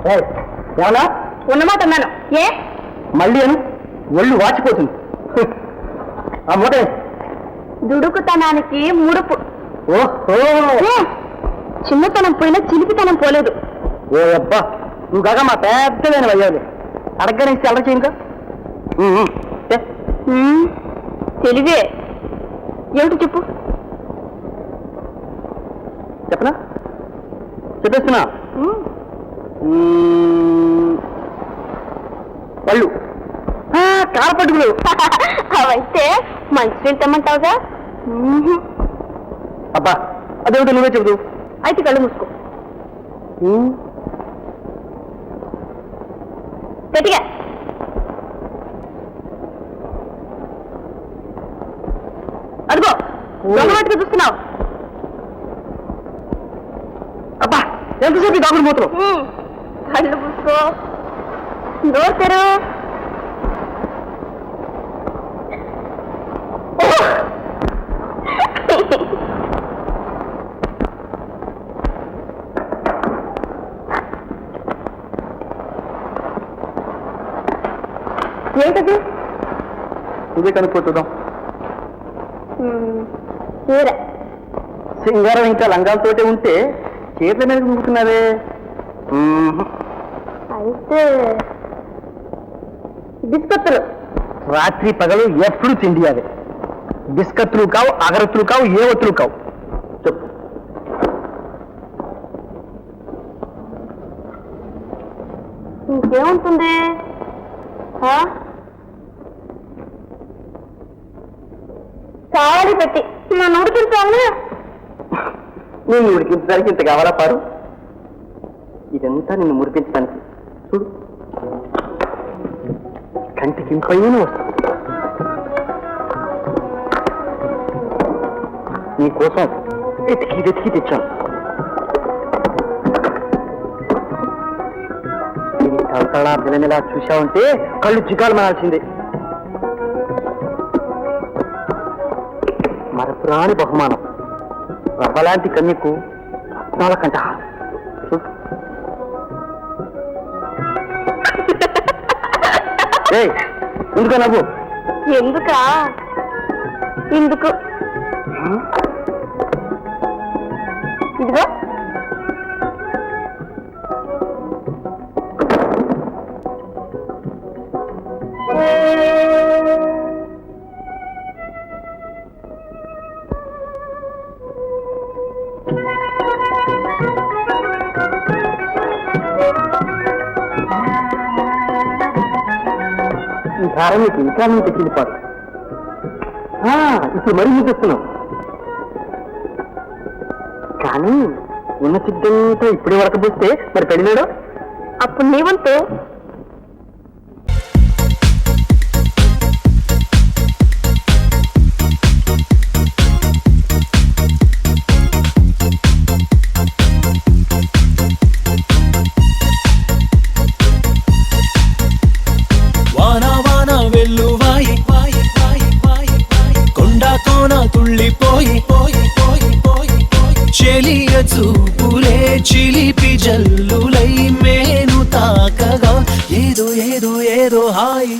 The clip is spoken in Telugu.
ఏమన్నా ఉన్నమాట అన్నాను. ఏ మళ్ళీ అని ఒళ్ళు వాచిపోతుంది. ఆ మూట దుడుకుతనానికి ముడుపు. ఓహో చిన్నతనం పోయినా చిలిపితనం పోలేదు. ఓ అబ్బా నువ్వు కాగా మా పెద్దదైన అయ్యాలి. అడగడానికి అలర చేయంగా. తెలివే ఏమిటి చెప్పు. చెప్పనా చెప్పేస్తున్నా. పళ్ళు కారపట్టుకులు. అవైతే మంచి తెమ్మంటావుగా. అబ్బా అదేమిటో నువ్వే చెబుతూ. అయితే కళ్ళు మూసుకో. గట్టిగా అదిగో దొంగమాటగా చూస్తున్నావు. అబ్బా ఎంతసేపు దాగుడు మూతలు. కళ్ళు మూసుకో. డోర్ తెరు. ఏంటది? ఇదే కనుక్కోతుందాం. చీర సింగారం ఇంకా లంగాలతోటే ఉంటే చీరల మీద చూపుతున్నావే. అయితే బిస్కత్తులు. రాత్రి పగలు ఎప్పుడు తిండియాలి. బిస్కత్తులు కావు, అగరత్తులు కావు, ఏ ఒత్తులు కావు. చెప్పు. ఇంకేముంటుంది? కావాలి పెట్టి నన్ను ఉడికించాను. నేను ఉడికించడానికి ఇంత కావాలా పారు? ఇదంతా నిన్ను మురిపించడానికి. చూడు కంటికి పైన వస్తుంది. నీకోసం వెతికి తెచ్చాను. ఇది తలతళా బిలమిలా చూశావంటే కళ్ళు జిగాలు మానాల్సిందే. మరపురాని బహుమానం. రవ్వలాంటి కన్యకు రత్నాల కంట. ఎందుక నవ్వు? ఎందుకా? ఎందుకు? ఇదిగో ఈ ధార మీకు ఇంకా నేను తెచ్చింది పాటు. ఇప్పుడు మరీ చూపిస్తున్నావు. కానీ ఉన్న సిద్ధంతో ఇప్పుడే వరకపోతే మరి పెళ్ళాడు. అప్పుడు నీ వంతు. చెలియ చూపులే చిలిపి జల్లులై మేను తాకగా ఏదో ఏదో ఏదో హాయ్.